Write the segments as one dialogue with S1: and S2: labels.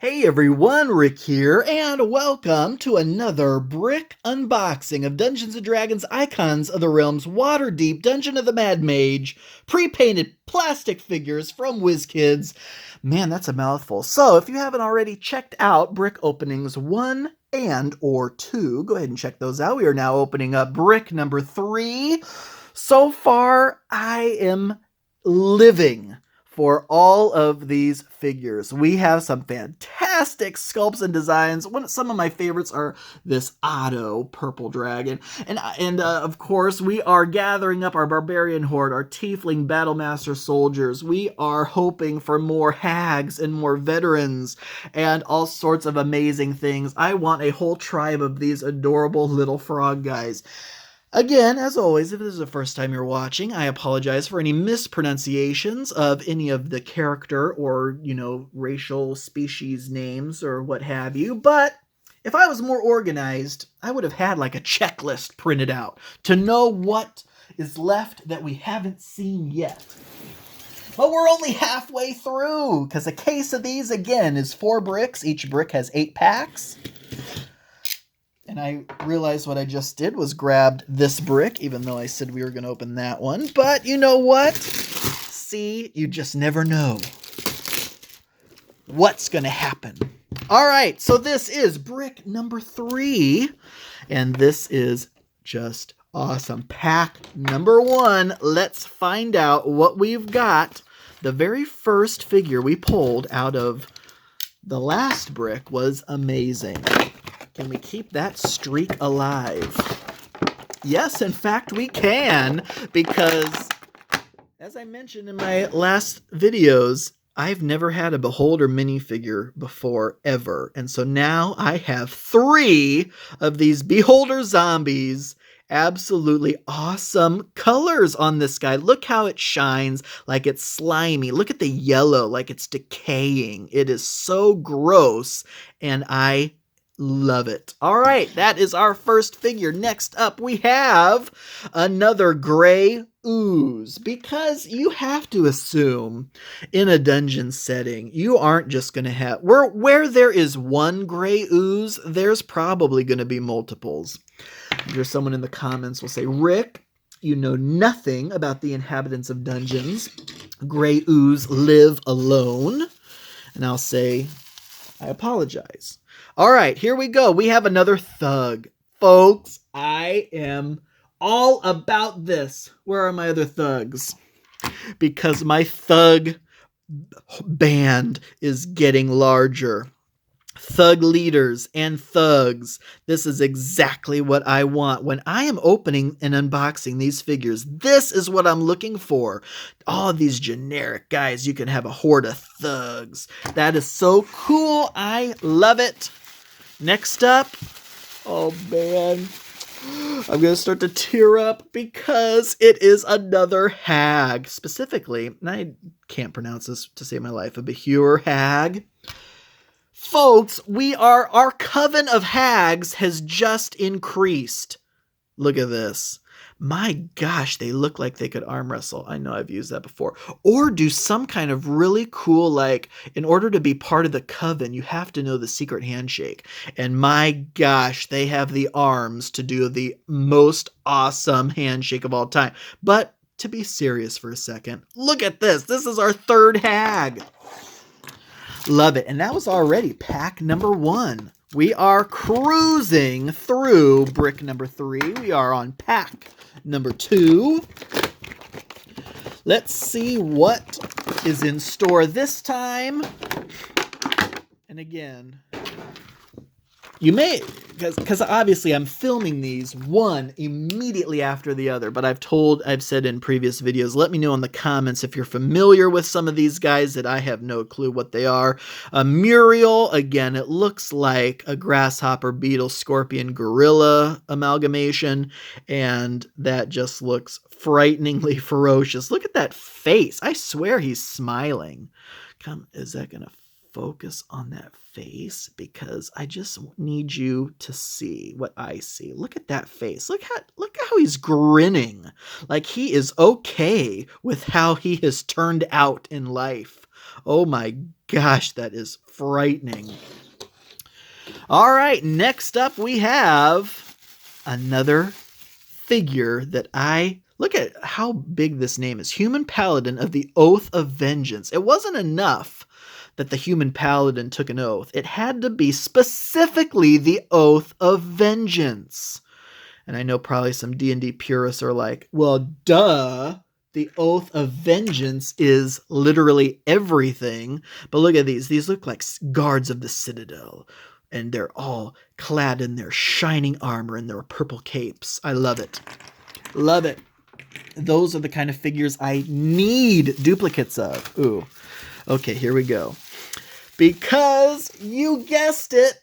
S1: Hey everyone, Rick here, and welcome to another brick unboxing of Dungeons & Dragons Icons of the Realms Waterdeep Dungeon of the Mad Mage, pre-painted plastic figures from Wizkids. Man, that's a mouthful. So if you haven't already checked out brick openings 1 and or 2, go ahead and check those out. We are now opening up brick number 3. So far, I am living for all of these figures. We have some fantastic sculpts and designs. Some of my favorites are this Otto purple dragon. And of course, we are gathering up our barbarian horde, our tiefling battlemaster soldiers. We are hoping for more hags and more veterans and all sorts of amazing things. I want a whole tribe of these adorable little frog guys. Again, as always, if this is the first time you're watching, I apologize for any mispronunciations of any of the character or, racial species names or what have you. But if I was more organized, I would have had like a checklist printed out to know what is left that we haven't seen yet. But we're only halfway through, because a case of these, again, is 4 bricks. Each brick has 8 packs. And I realized what I just did was grabbed this brick, even though I said we were going to open that one. But you know what? See, you just never know what's going to happen. All right, so this is brick number 3. And this is just awesome. Pack number 1. Let's find out what we've got. The very first figure we pulled out of the last brick was amazing. Can we keep that streak alive? Yes, in fact, we can, because as I mentioned in my last videos, I've never had a Beholder minifigure before, ever. And so now I have 3 of these Beholder zombies. Absolutely awesome colors on this guy. Look how it shines like it's slimy. Look at the yellow like it's decaying. It is so gross, and I love it. All right, that is our first figure. Next up, we have another gray ooze, because you have to assume in a dungeon setting, you aren't just going to have, where there is one gray ooze, there's probably going to be multiples. There's someone in the comments will say, Rick, you know nothing about the inhabitants of dungeons. Gray ooze live alone. And I'll say, I apologize. All right, here we go. We have another thug. Folks, I am all about this. Where are my other thugs? Because my thug band is getting larger. Thug leaders and thugs. This is exactly what I want. When I am opening and unboxing these figures, this is what I'm looking for. All of these generic guys, you can have a horde of thugs. That is so cool. I love it. Next up, oh man, I'm going to start to tear up because it is another hag. Specifically, and I can't pronounce this to save my life, a Behur hag. Folks, our coven of hags has just increased. Look at this. My gosh, they look like they could arm wrestle. I know I've used that before. Or do some kind of really cool, like, in order to be part of the coven, you have to know the secret handshake. And my gosh, they have the arms to do the most awesome handshake of all time. But to be serious for a second, look at this. This is our 3rd hag. Love it. And that was already pack number 1. We are cruising through brick number 3. We are on pack number 2. Let's see what is in store this time. And again, you may, because obviously I'm filming these one immediately after the other, but I've said in previous videos, let me know in the comments if you're familiar with some of these guys that I have no clue what they are. Muriel, again, it looks like a grasshopper, beetle, scorpion, gorilla amalgamation, and that just looks frighteningly ferocious. Look at that face. I swear he's smiling. Is that gonna focus on that face because I just need you to see what I see. Look at that face. Look how he's grinning. Like he is okay with how he has turned out in life. Oh my gosh, that is frightening. All right, next up we have another figure that look at how big this name is. Human Paladin of the Oath of Vengeance. It wasn't enough that the Human Paladin took an oath. It had to be specifically the Oath of Vengeance. And I know probably some D&D purists are like, well, duh. The Oath of Vengeance is literally everything. But look at these. These look like guards of the Citadel. And they're all clad in their shining armor and their purple capes. I love it. Love it. Those are the kind of figures I need duplicates of. Ooh. Okay, here we go. Because you guessed it,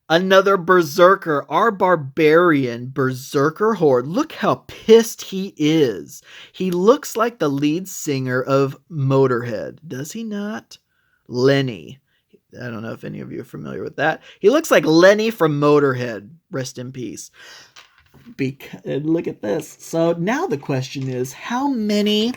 S1: another Berserker, our barbarian Berserker Horde. Look how pissed he is. He looks like the lead singer of Motorhead. Does he not? Lenny. I don't know if any of you are familiar with that. He looks like Lenny from Motorhead. Rest in peace. Look at this. So now the question is, how many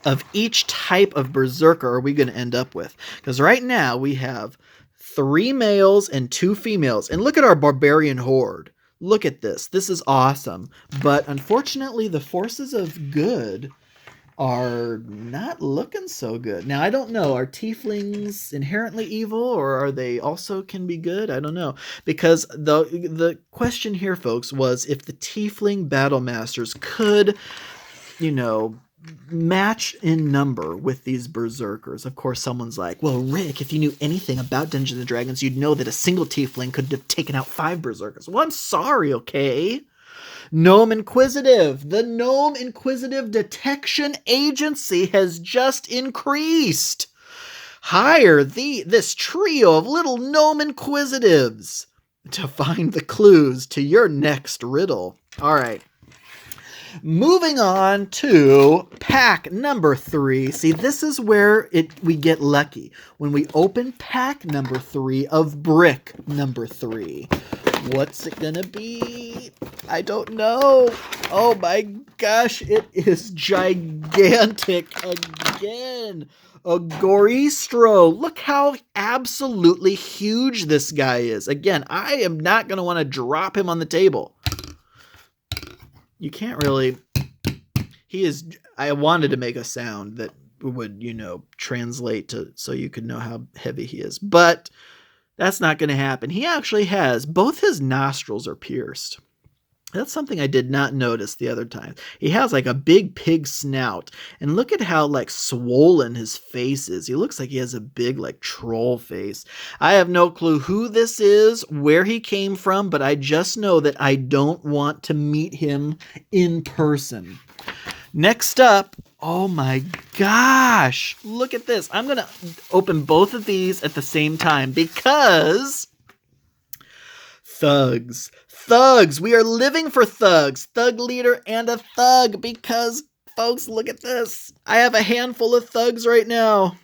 S1: of each type of Berserker are we going to end up with? Because right now we have 3 males and 2 females. And look at our Barbarian Horde. Look at this. This is awesome. But unfortunately, the forces of good are not looking so good. Now, I don't know. Are tieflings inherently evil, or are they also can be good? I don't know. Because the question here, folks, was if the tiefling battle masters could, match in number with these berserkers. Of course, someone's like, well, Rick, if you knew anything about Dungeons & Dragons, you'd know that a single tiefling could have taken out 5 berserkers. Well, I'm sorry, okay? Gnome Inquisitive. The Gnome Inquisitive Detection Agency has just increased. Hire this trio of little Gnome Inquisitives to find the clues to your next riddle. All right. Moving on to pack number 3. See, this is where we get lucky. When we open pack number 3 of brick number 3. What's it gonna be? I don't know. Oh my gosh, it is gigantic again. A Goristro. Look how absolutely huge this guy is. Again, I am not going to want to drop him on the table. You can't really... I wanted to make a sound that would, translate to so you could know how heavy he is. But that's not going to happen. He actually has... both his nostrils are pierced. That's something I did not notice the other time. He has like a big pig snout. And look at how like swollen his face is. He looks like he has a big like troll face. I have no clue who this is, where he came from, but I just know that I don't want to meet him in person. Next up, oh my gosh, look at this. I'm going to open both of these at the same time because thugs. Thugs. We are living for thugs. Thug leader and a thug because, folks, look at this. I have a handful of thugs right now.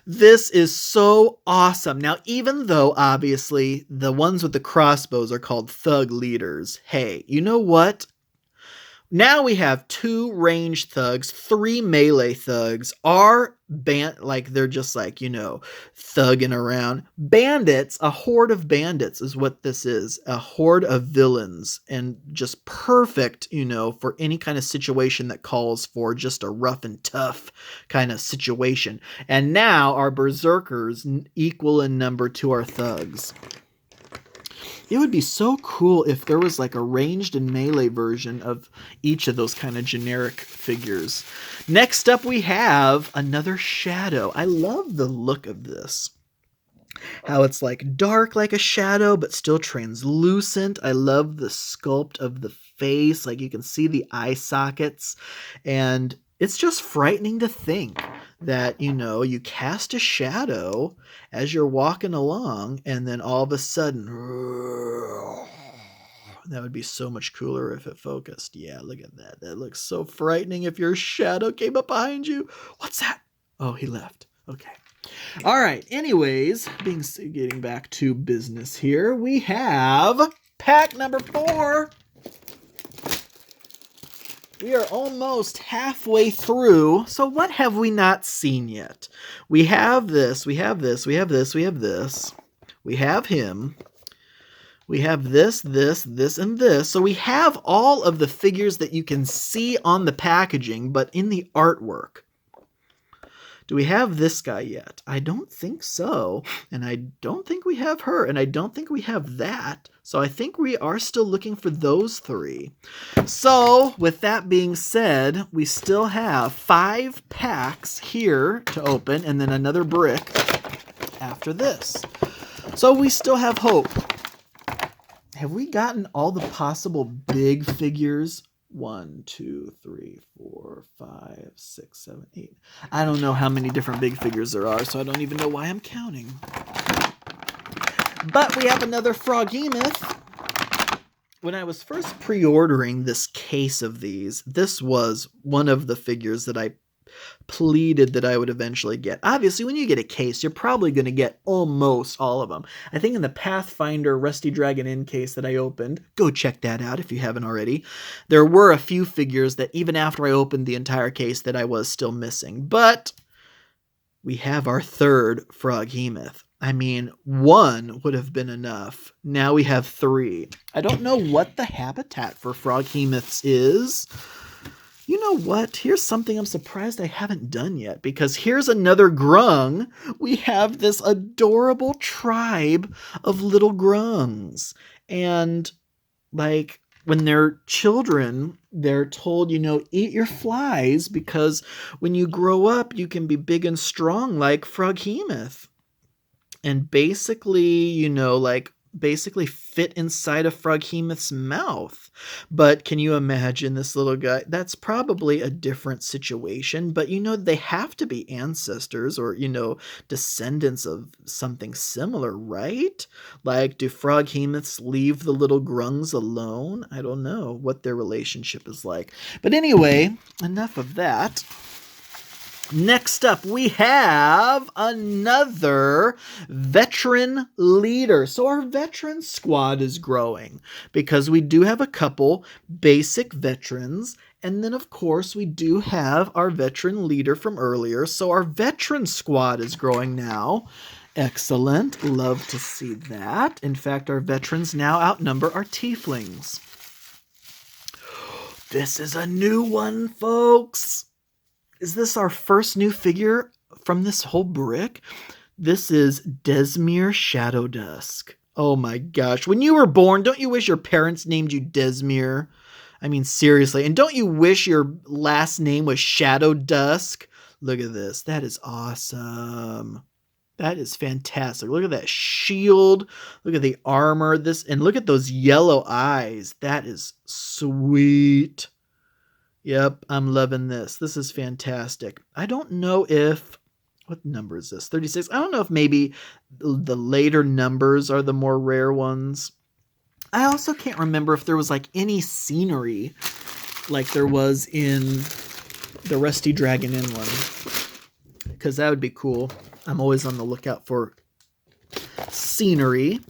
S1: This is so awesome. Now, even though, obviously, the ones with the crossbows are called thug leaders, hey, you know what? Now we have 2 ranged thugs, 3 melee thugs. Our they're just like, thugging around. Bandits, a horde of bandits is what this is. A horde of villains. And just perfect, for any kind of situation that calls for just a rough and tough kind of situation. And now our berserkers equal in number to our thugs. It would be so cool if there was like a ranged and melee version of each of those kind of generic figures. Next up we have another shadow. I love the look of this. How it's like dark like a shadow, but still translucent. I love the sculpt of the face. Like you can see the eye sockets. And it's just frightening to think that, you cast a shadow as you're walking along and then all of a sudden, that would be so much cooler if it focused. Yeah, look at that. That looks so frightening if your shadow came up behind you. What's that? Oh, he left. Okay. All right. Anyways, getting back to business here, we have pack number 4. We are almost halfway through. So what have we not seen yet? We have this, we have this, we have this, we have this. We have him. We have this, this, this, and this. So we have all of the figures that you can see on the packaging, but in the artwork. Do we have this guy yet? I don't think so. And I don't think we have her. And I don't think we have that. So I think we are still looking for those 3. So with that being said, we still have 5 packs here to open and then another brick after this. So we still have hope. Have we gotten all the possible big figures? 1, 2, 3, 4, 5, 6, 7, 8. I don't know how many different big figures there are, so I don't even know why I'm counting. But we have another Froghemoth. When I was first pre-ordering this case of these, this was one of the figures that I pleaded that I would eventually get. Obviously, when you get a case, you're probably going to get almost all of them. I think in the Pathfinder Rusty Dragon Inn case that I opened, go check that out if you haven't already, there were a few figures that even after I opened the entire case that I was still missing. But we have our 3rd Froghemoth. I mean, 1 would have been enough. Now we have 3. I don't know what the habitat for Froghemoths is. You know what? Here's something I'm surprised I haven't done yet, because here's another grung. We have this adorable tribe of little grungs. And, like, when they're children, they're told, you know, eat your flies, because when you grow up, you can be big and strong like Froghemoth. And basically, you know, like, basically fit inside of Froghemoth's mouth. But can you imagine this little guy? That's probably a different situation, but you know, they have to be ancestors or, you know, descendants of something similar, right? Like, do Froghemoths leave the little grungs alone? I don't know what their relationship is like. But anyway, enough of that. Next up, we have another veteran leader. So our veteran squad is growing because we do have a couple basic veterans. And then, of course, we do have our veteran leader from earlier. So our veteran squad is growing now. Excellent. Love to see that. In fact, our veterans now outnumber our tieflings. This is a new one, folks. Is this our first new figure from this whole brick? This is Desmere Shadow Dusk. Oh my gosh. When you were born, don't you wish your parents named you Desmere? I mean, seriously. And don't you wish your last name was Shadow Dusk? Look at this. That is awesome. That is fantastic. Look at that shield. Look at the armor. And look at those yellow eyes. That is sweet. Yep, I'm loving this. This is fantastic. I don't know if... What number is this? 36. I don't know if maybe the later numbers are the more rare ones. I also can't remember if there was like any scenery like there was in the Rusty Dragon Inn one. Because that would be cool. I'm always on the lookout for scenery.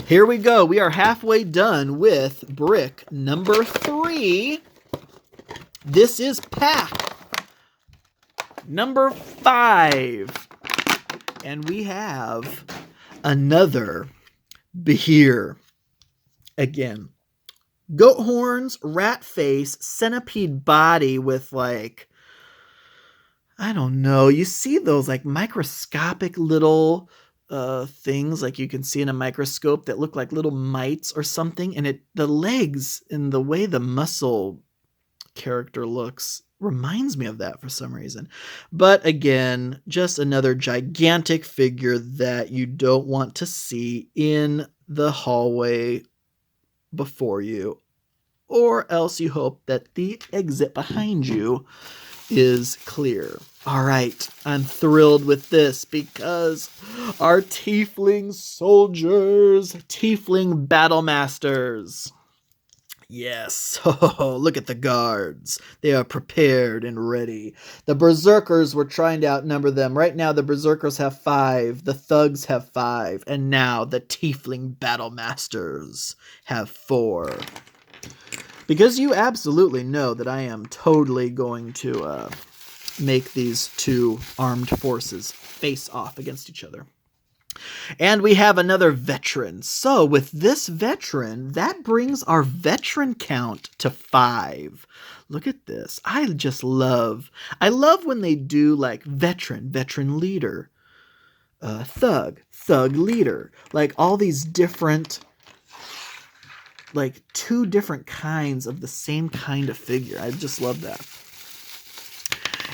S1: Here we go. We are halfway done with brick number 3. This is pack number 5. And we have another Behir. Again, goat horns, rat face, centipede body with like, I don't know. You see those like microscopic little things like you can see in a microscope that look like little mites or something. And the legs and the way the muscle character looks reminds me of that for some reason. But again, just another gigantic figure that you don't want to see in the hallway before you, or else you hope that the exit behind you is clear. All right, I'm thrilled with this because our tiefling soldiers, tiefling battle masters. Yes. Oh, look at the guards. They are prepared and ready. The berserkers were trying to outnumber them. Right now, the berserkers have 5. The thugs have 5. And now the tiefling battle masters have 4. Because you absolutely know that I am totally going to make these two armed forces face off against each other. And we have another veteran. So with this veteran, that brings our veteran count to 5. Look at this. I love when they do like veteran leader, thug leader, like all these different, like 2 different kinds of the same kind of figure. I just love that.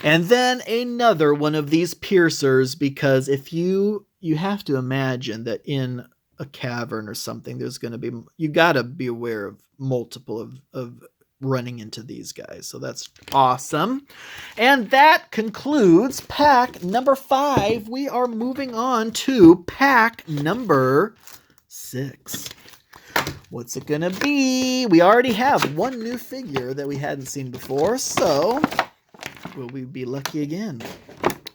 S1: And then another one of these piercers, because if you have to imagine that in a cavern or something, there's going to be, you got to be aware of multiple of running into these guys. So that's awesome. And that concludes pack number 5. We are moving on to pack number 6. What's it going to be? We already have one new figure that we hadn't seen before, so will we be lucky again?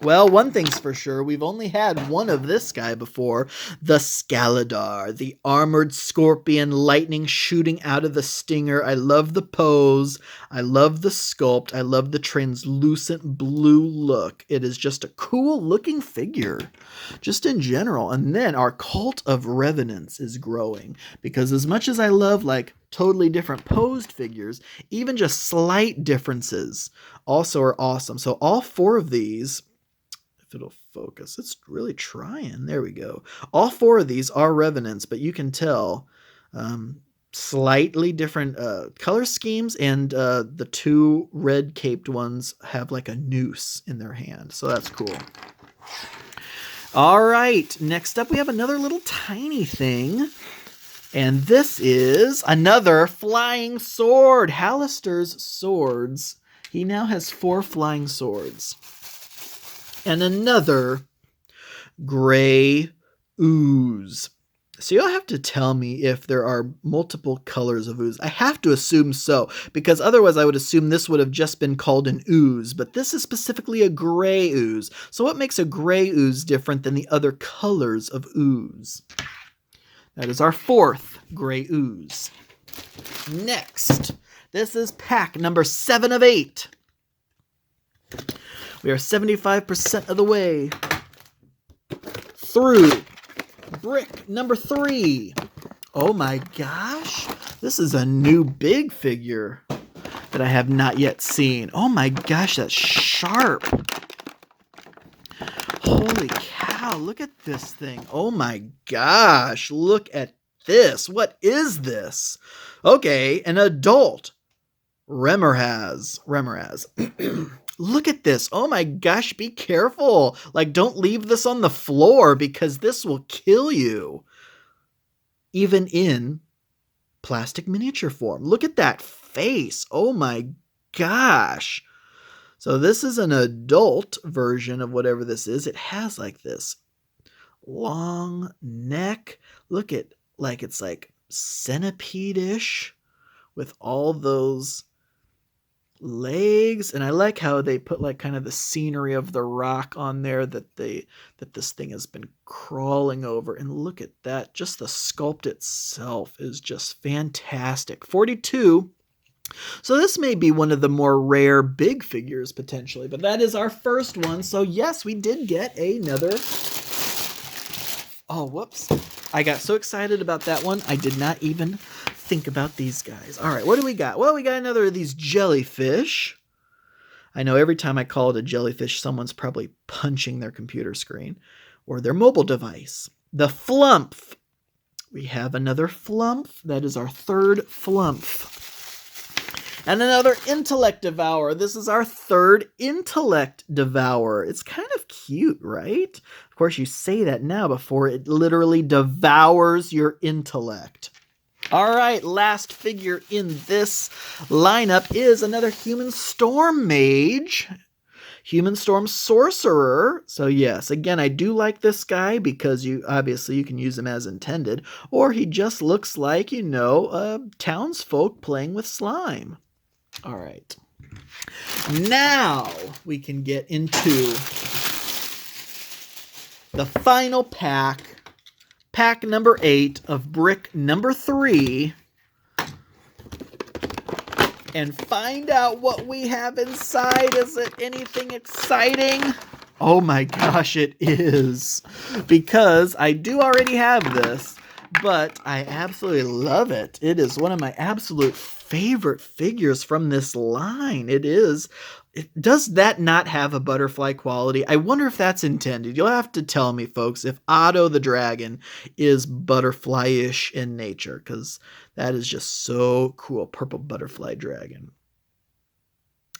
S1: Well, one thing's for sure, we've only had one of this guy before, the Scaladar, the armored scorpion, lightning shooting out of the stinger. I love the pose, I love the sculpt, I love the translucent blue look. It is just a cool looking figure, just in general. And then our cult of revenants is growing, because as much as I love like totally different posed figures, even just slight differences also are awesome. So all 4 of these, if it'll focus, it's really trying. There we go. All 4 of these are revenants, but you can tell slightly different color schemes, and the 2 red caped ones have like a noose in their hand. So that's cool. All right, next up we have another little tiny thing. And this is another flying sword. Hallister's swords. He now has 4 flying swords. And another gray ooze. So you'll have to tell me if there are multiple colors of ooze. I have to assume so, because otherwise I would assume this would have just been called an ooze, but this is specifically a gray ooze. So what makes a gray ooze different than the other colors of ooze? That is our 4th gray ooze. Next, this is pack number 7 of 8. We are 75% of the way through brick number 3. Oh my gosh, this is a new big figure that I have not yet seen. Oh my gosh, that's sharp. Holy cow, look at this thing. Oh my gosh, look at this. What is this? Okay, an adult. Remoraz. Look at this. Oh my gosh, be careful. Like, don't leave this on the floor, because this will kill you. Even in plastic miniature form. Look at that face. Oh my gosh. So this is an adult version of whatever this is. It has like this long neck. Look at, like, it's like centipede-ish with all those legs. And I like how they put like kind of the scenery of the rock on there that this thing has been crawling over. And look at that. Just the sculpt itself is just fantastic. 42. So this may be one of the more rare big figures potentially, but that is our first one. So yes, we did get another. Oh, whoops. I got so excited about that one, I did not even think about these guys. All right, what do we got? Well, we got another of these jellyfish. I know every time I call it a jellyfish, someone's probably punching their computer screen or their mobile device. The Flumph. We have another Flumph. That is our 3rd Flumph. And another Intellect Devourer. This is our 3rd Intellect Devourer. It's kind of cute, right? Of course, you say that now before it literally devours your intellect. All right, last figure in this lineup is another human storm mage. Human Storm Sorcerer. So yes, again, I do like this guy because you can use him as intended, or he just looks like, townsfolk playing with slime. All right. Now we can get into the final pack number 8 of brick number 3, and find out what we have inside. Is it anything exciting? Oh my gosh, it is. Because I do already have this, but I absolutely love it. It is one of my absolute favorite figures from this line. It is. Does that not have a butterfly quality? I wonder if that's intended. You'll have to tell me, folks, if Otto the Dragon is butterfly-ish in nature, because that is just so cool. Purple butterfly dragon.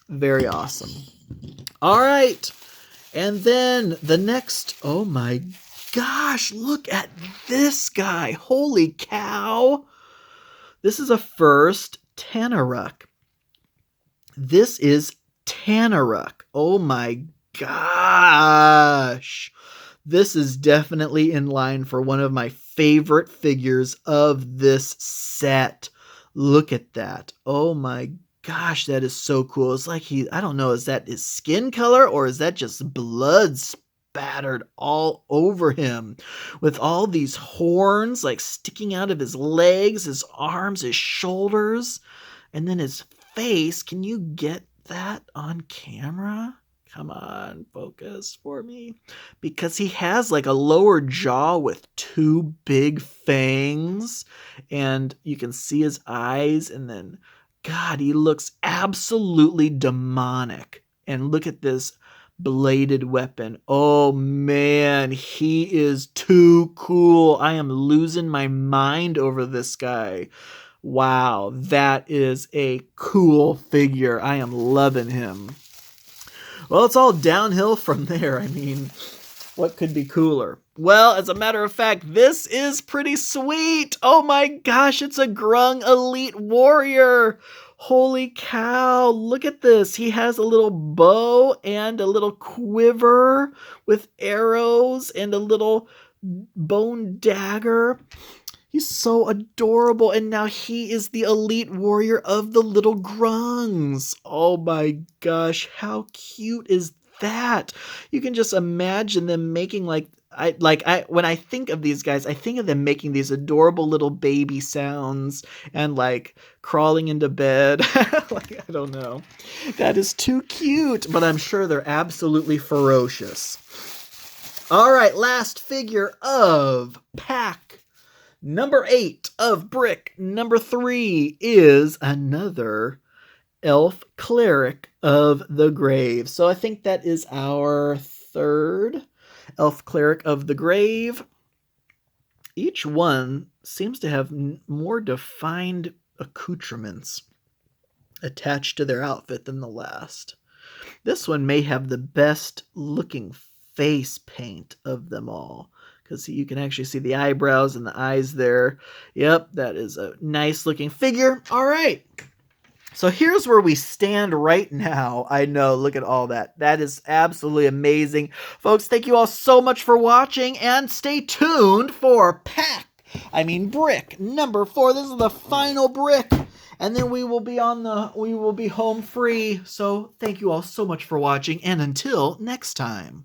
S1: Very awesome. All right. And then the next, oh my gosh, look at this guy. Holy cow. This is a first Tanaruk. This is Tanaruk. Oh my gosh. This is definitely in line for one of my favorite figures of this set. Look at that. Oh my gosh, that is so cool. It's like I don't know, is that his skin color or is that just blood spattered all over him? With all these horns like sticking out of his legs, his arms, his shoulders, and then his face. Can you get that on camera? Come on, focus for me. Because he has like a lower jaw with 2 big fangs, and you can see his eyes, and then, God, he looks absolutely demonic. And look at this bladed weapon. Oh man, he is too cool. I am losing my mind over this guy. Wow, that is a cool figure. I am loving him. Well, it's all downhill from there. I mean, what could be cooler? Well, as a matter of fact, this is pretty sweet. Oh my gosh, it's a Grung Elite Warrior. Holy cow, look at this. He has a little bow and a little quiver with arrows and a little bone dagger. He's so adorable, and now he is the elite warrior of the little grungs. Oh my gosh, how cute is that? You can just imagine them making when I think of these guys, I think of them making these adorable little baby sounds and like crawling into bed. Like, I don't know. That is too cute, but I'm sure they're absolutely ferocious. All right, last figure of pack number 8 of brick number 3 is another elf cleric of the grave. So I think that is our third elf cleric of the grave. Each one seems to have more defined accoutrements attached to their outfit than the last. This one may have the best looking face paint of them all, because you can actually see the eyebrows and the eyes there. Yep, that is a nice looking figure. All right. So here's where we stand right now. I know, look at all that. That is absolutely amazing. Folks, thank you all so much for watching, and stay tuned for brick number 4. This is the final brick, and then we will be home free. So thank you all so much for watching, and until next time.